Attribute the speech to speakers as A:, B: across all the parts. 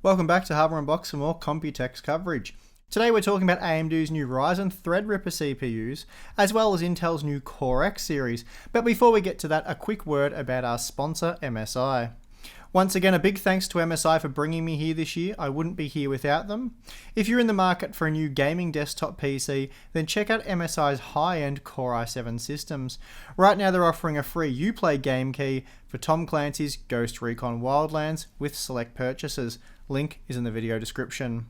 A: Welcome back to Hardware Unboxed for more Computex coverage. Today we're talking about AMD's new Ryzen Threadripper CPUs, as well as Intel's new Core X series. But before we get to that, a quick word about our sponsor, MSI. Once again, a big thanks to MSI for bringing me here this year. I wouldn't be here without them. If you're in the market for a new gaming desktop PC, then check out MSI's high-end Core i7 systems. Right now they're offering a free Uplay game key for Tom Clancy's Ghost Recon Wildlands with select purchases. Link is in the video description.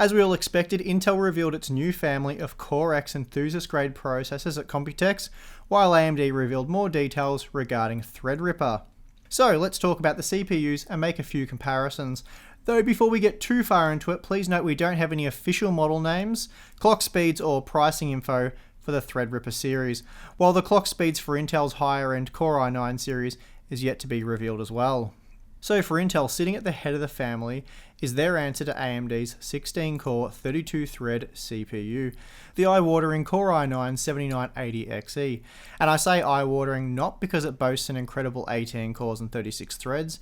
A: As we all expected, Intel revealed its new family of Core X enthusiast-grade processors at Computex, while AMD revealed more details regarding Threadripper. So let's talk about the CPUs and make a few comparisons. Though before we get too far into it, please note we don't have any official model names, clock speeds or pricing info for the Threadripper series, while the clock speeds for Intel's higher-end Core i9 series is yet to be revealed as well. So for Intel, sitting at the head of the family is their answer to AMD's 16-core 32-thread CPU, the eye-watering Core i9 7980XE. And I say eye-watering not because it boasts an incredible 18 cores and 36 threads,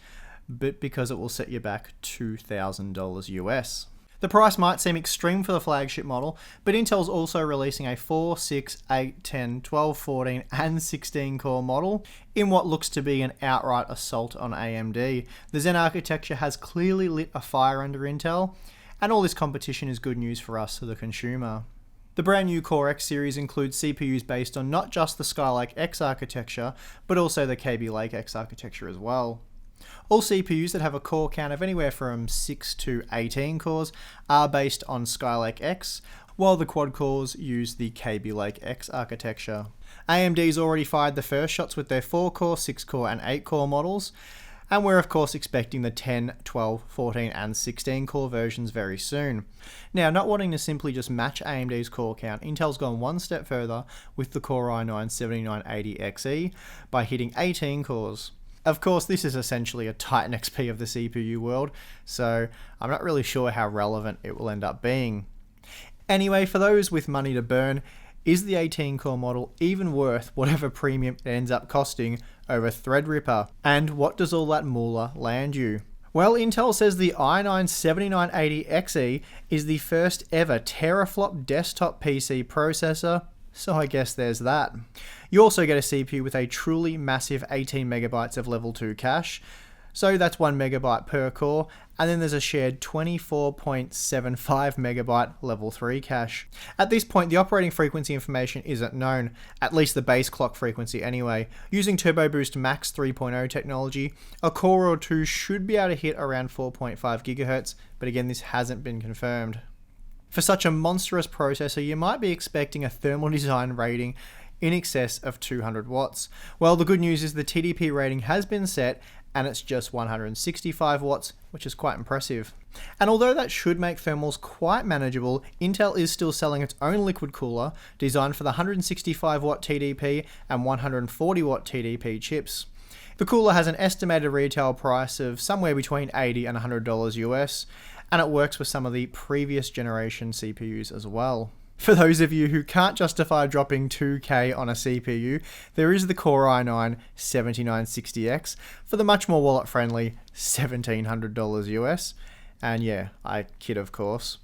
A: but because it will set you back $2,000 US. The price might seem extreme for the flagship model, but Intel's also releasing a 4, 6, 8, 10, 12, 14 and 16 core model in what looks to be an outright assault on AMD. The Zen architecture has clearly lit a fire under Intel, and all this competition is good news for us, the consumer. The brand new Core X series includes CPUs based on not just the Skylake X architecture, but also the Kaby Lake X architecture as well. All CPUs that have a core count of anywhere from 6 to 18 cores are based on Skylake X, while the quad cores use the Kaby Lake X architecture. AMD's already fired the first shots with their 4-core, 6-core and 8-core models, and we're of course expecting the 10, 12, 14 and 16-core versions very soon. Now, not wanting to simply just match AMD's core count, Intel's gone one step further with the Core i9 7980XE by hitting 18 cores. Of course, this is essentially a Titan XP of the CPU world, so I'm not really sure how relevant it will end up being. Anyway, for those with money to burn, is the 18-core model even worth whatever premium it ends up costing over Threadripper? And what does all that moolah land you? Well, Intel says the i9 7980XE is the first ever teraflop desktop PC processor, so I guess there's that. You also get a CPU with a truly massive 18 megabytes of level 2 cache, so that's 1 megabyte per core, and then there's a shared 24.75 megabyte level 3 cache. At this point, the operating frequency information isn't known, at least the base clock frequency anyway. Using Turbo Boost Max 3.0 technology, a core or two should be able to hit around 4.5 GHz, but again, this hasn't been confirmed. For such a monstrous processor, you might be expecting a thermal design rating in excess of 200 watts. Well, the good news is the TDP rating has been set and it's just 165 watts, which is quite impressive. And although that should make thermals quite manageable, Intel is still selling its own liquid cooler designed for the 165 watt TDP and 140 watt TDP chips. The cooler has an estimated retail price of somewhere between $80 and $100 US, and it works with some of the previous generation CPUs as well. For those of you who can't justify dropping $2K on a CPU, there is the Core i9 7960X for the much more wallet-friendly $1,700 US, and yeah, I kid of course.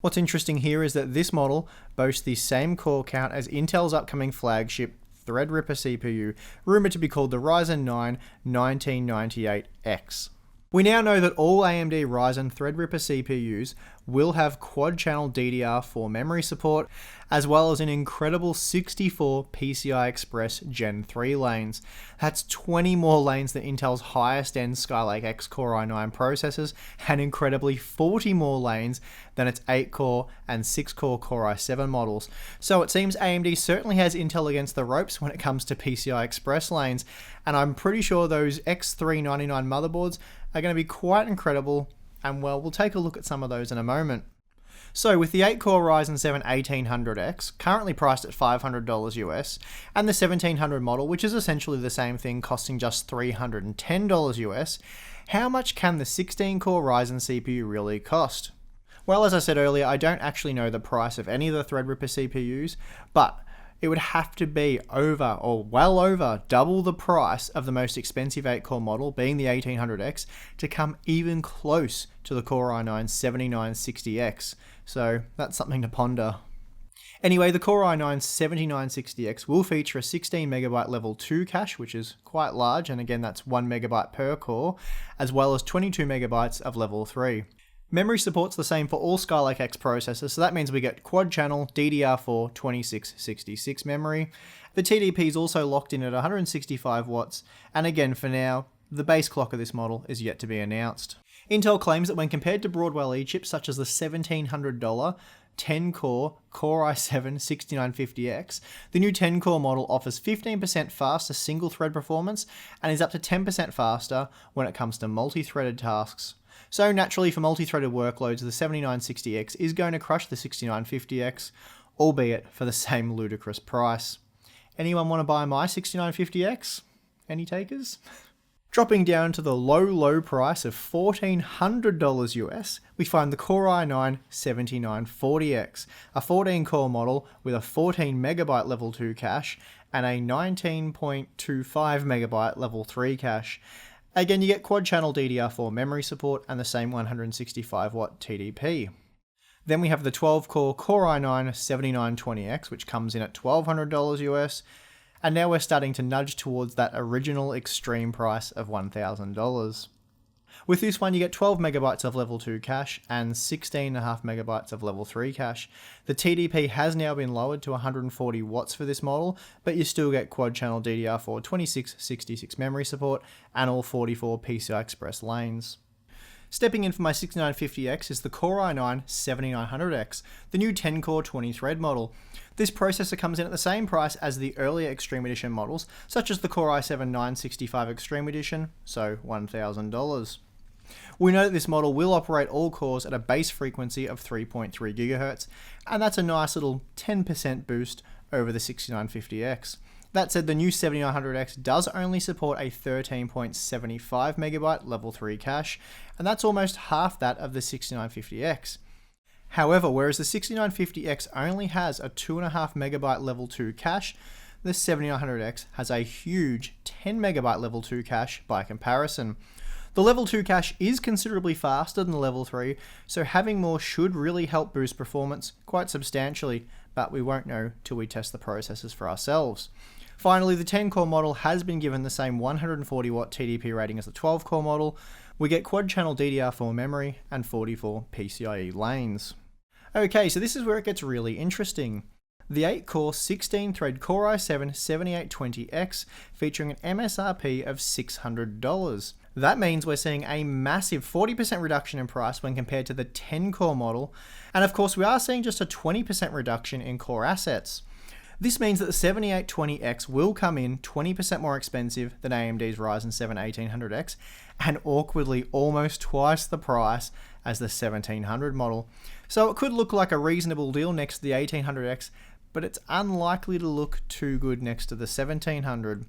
A: What's interesting here is that this model boasts the same core count as Intel's upcoming flagship Threadripper CPU, rumoured to be called the Ryzen 9 1998X. We now know that all AMD Ryzen Threadripper CPUs will have quad-channel DDR4 memory support, as well as an incredible 64 PCI Express Gen 3 lanes. That's 20 more lanes than Intel's highest-end Skylake X Core i9 processors, and incredibly 40 more lanes than its 8-core and 6-core Core i7 models. So it seems AMD certainly has Intel against the ropes when it comes to PCI Express lanes, and I'm pretty sure those X399 motherboards are going to be quite incredible, and well, we'll take a look at some of those in a moment. So with the 8-core Ryzen 7 1800X, currently priced at $500 US, and the 1700 model, which is essentially the same thing, costing just $310 US, how much can the 16-core Ryzen CPU really cost? Well, as I said earlier, I don't actually know the price of any of the Threadripper CPUs, but it would have to be over or well over double the price of the most expensive 8-core model, being the 1800X, to come even close to the Core i9 7960X. So that's something to ponder. Anyway, the Core i9 7960X will feature a 16MB level 2 cache, which is quite large, and again that's 1MB per core, as well as 22MB of level 3. Memory support's the same for all Skylake X processors, so that means we get quad-channel DDR4 2666 memory. The TDP is also locked in at 165 watts, and again for now, the base clock of this model is yet to be announced. Intel claims that when compared to Broadwell E chips such as the $1,700 10-core Core i7 6950X, the new 10-core model offers 15% faster single-thread performance and is up to 10% faster when it comes to multi-threaded tasks. So naturally for multi-threaded workloads, the 7960X is going to crush the 6950X, albeit for the same ludicrous price. Anyone want to buy my 6950X? Any takers? Dropping down to the low price of $1,400 US, we find the Core i9 7940X, a 14-core model with a 14MB level 2 cache and a 19.25MB level 3 cache. Again, you get quad-channel DDR4 memory support and the same 165W TDP. Then we have the 12-core Core i9 7920X, which comes in at $1,200 US, and now we're starting to nudge towards that original extreme price of $1,000. With this one, you get 12MB of level 2 cache and 16.5MB of level 3 cache. The TDP has now been lowered to 140 watts for this model, but you still get quad-channel DDR4 2666 memory support and all 44 PCI Express lanes. Stepping in for my 6950X is the Core i9 7900X, the new 10-core 20-thread model. This processor comes in at the same price as the earlier Extreme Edition models, such as the Core i7 965 Extreme Edition, so $1,000. We know that this model will operate all cores at a base frequency of 3.3 GHz, and that's a nice little 10% boost over the 6950X. That said, the new 7900X does only support a 13.75MB level 3 cache, and that's almost half that of the 6950X. However, whereas the 6950X only has a 2.5MB level 2 cache, the 7900X has a huge 10MB level 2 cache by comparison. The level 2 cache is considerably faster than the level 3, so having more should really help boost performance quite substantially, but we won't know till we test the processors for ourselves. Finally, the 10-core model has been given the same 140W TDP rating as the 12-core model. We get quad-channel DDR4 memory and 44 PCIe lanes. Okay, so this is where it gets really interesting. The 8-core 16-thread Core i7 7820X featuring an MSRP of $600. That means we're seeing a massive 40% reduction in price when compared to the 10-core model, and of course we are seeing just a 20% reduction in core assets. This means that the 7820X will come in 20% more expensive than AMD's Ryzen 7 1800X, and awkwardly almost twice the price as the 1700 model. So it could look like a reasonable deal next to the 1800X, but it's unlikely to look too good next to the 1700.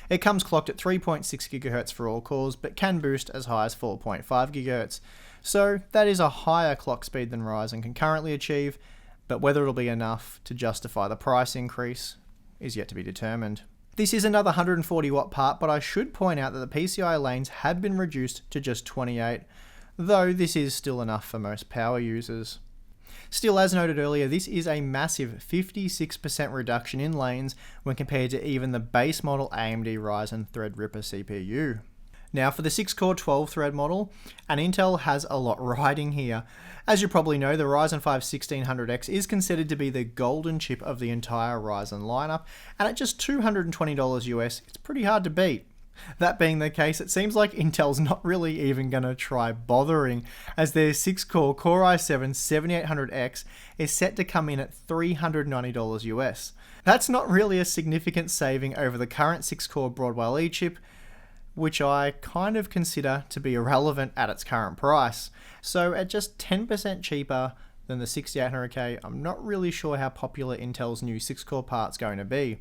A: It comes clocked at 3.6 GHz for all cores, but can boost as high as 4.5 GHz. So that is a higher clock speed than Ryzen can currently achieve, but whether it'll be enough to justify the price increase is yet to be determined. This is another 140W part, but I should point out that the PCI lanes have been reduced to just 28, though this is still enough for most power users. Still, as noted earlier, this is a massive 56% reduction in lanes when compared to even the base model AMD Ryzen Threadripper CPU. Now for the 6-core 12-thread model, and Intel has a lot riding here. As you probably know, the Ryzen 5 1600X is considered to be the golden chip of the entire Ryzen lineup, and at just $220 US, it's pretty hard to beat. That being the case, it seems like Intel's not really even going to try bothering, as their 6-core Core i7 7800X is set to come in at $390 US. That's not really a significant saving over the current 6-core Broadwell E chip, which I kind of consider to be irrelevant at its current price. So at just 10% cheaper than the 6800K, I'm not really sure how popular Intel's new 6-core part's going to be.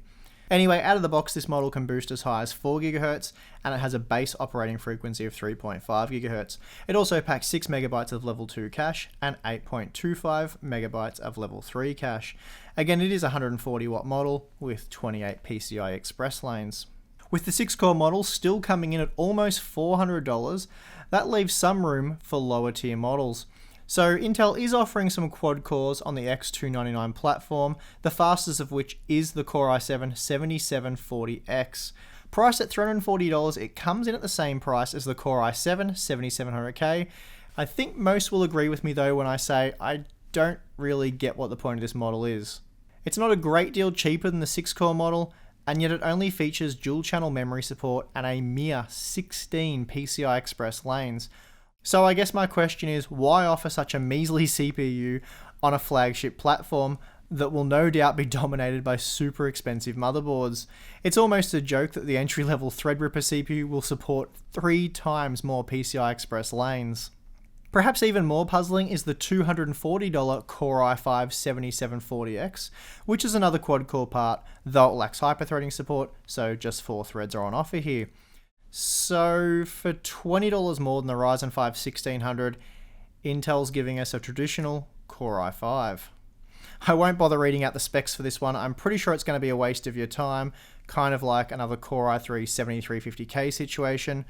A: Anyway, out of the box, this model can boost as high as 4 GHz, and it has a base operating frequency of 3.5 GHz. It also packs 6 MB of level 2 cache and 8.25 MB of level 3 cache. Again, it is a 140 watt model with 28 PCI Express lanes. With the 6-core model still coming in at almost $400, that leaves some room for lower tier models. So Intel is offering some quad cores on the X299 platform, the fastest of which is the Core i7-7740X. Priced at $340, it comes in at the same price as the Core i7-7700K. I think most will agree with me though when I say I don't really get what the point of this model is. It's not a great deal cheaper than the 6-core model, and yet it only features dual channel memory support and a mere 16 PCI Express lanes. So I guess my question is, why offer such a measly CPU on a flagship platform that will no doubt be dominated by super expensive motherboards? It's almost a joke that the entry-level Threadripper CPU will support 3 times more PCI Express lanes. Perhaps even more puzzling is the $240 Core i5-7740X, which is another quad-core part, though it lacks hyperthreading support, so just 4 threads are on offer here. So for $20 more than the Ryzen 5 1600, Intel's giving us a traditional Core i5. I won't bother reading out the specs for this one. I'm pretty sure it's going to be a waste of your time, kind of like another Core i3-7350K situation.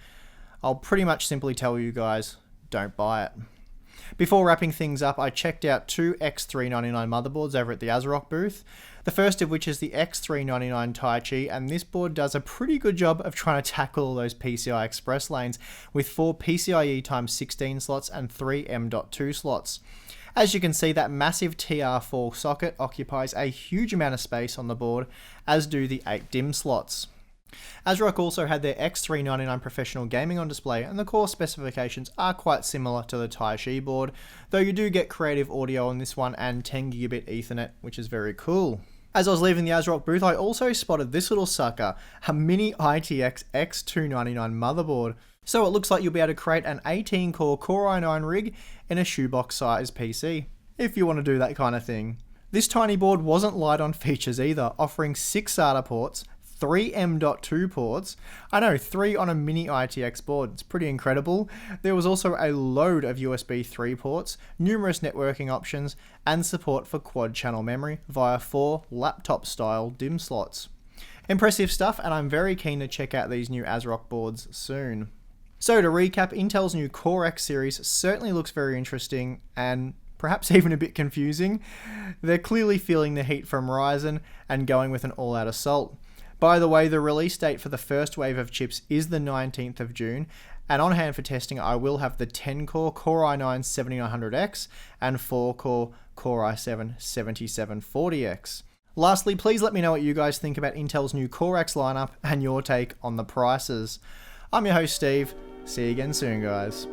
A: I'll pretty much simply tell you guys, don't buy it. Before wrapping things up, I checked out 2 X399 motherboards over at the ASRock booth. The first of which is the X399 Taichi, and this board does a pretty good job of trying to tackle all those PCI Express lanes with 4 PCIe x 16 slots and 3 M.2 slots. As you can see, that massive TR4 socket occupies a huge amount of space on the board, as do the 8 DIMM slots. ASRock also had their X399 Professional Gaming on display, and the core specifications are quite similar to the Taichi board, though you do get creative audio on this one and 10 gigabit Ethernet, which is very cool. As I was leaving the ASRock booth, I also spotted this little sucker, a mini ITX X299 motherboard. So it looks like you'll be able to create an 18-core Core i9 rig in a shoebox size PC, if you want to do that kind of thing. This tiny board wasn't light on features either, offering 6 SATA ports, 3 M.2 ports. I know, 3 on a mini ITX board. It's pretty incredible. There was also a load of USB 3 ports, numerous networking options, and support for quad channel memory via 4 laptop-style DIMM slots. Impressive stuff, and I'm very keen to check out these new ASRock boards soon. So to recap, Intel's new Core X series certainly looks very interesting and perhaps even a bit confusing. They're clearly feeling the heat from Ryzen and going with an all-out assault. By the way, the release date for the first wave of chips is the 19th of June, and on hand for testing I will have the 10-core Core i9-7900X and 4-core Core i7-7740X. Lastly, please let me know what you guys think about Intel's new Core X lineup and your take on the prices. I'm your host Steve, see you again soon guys.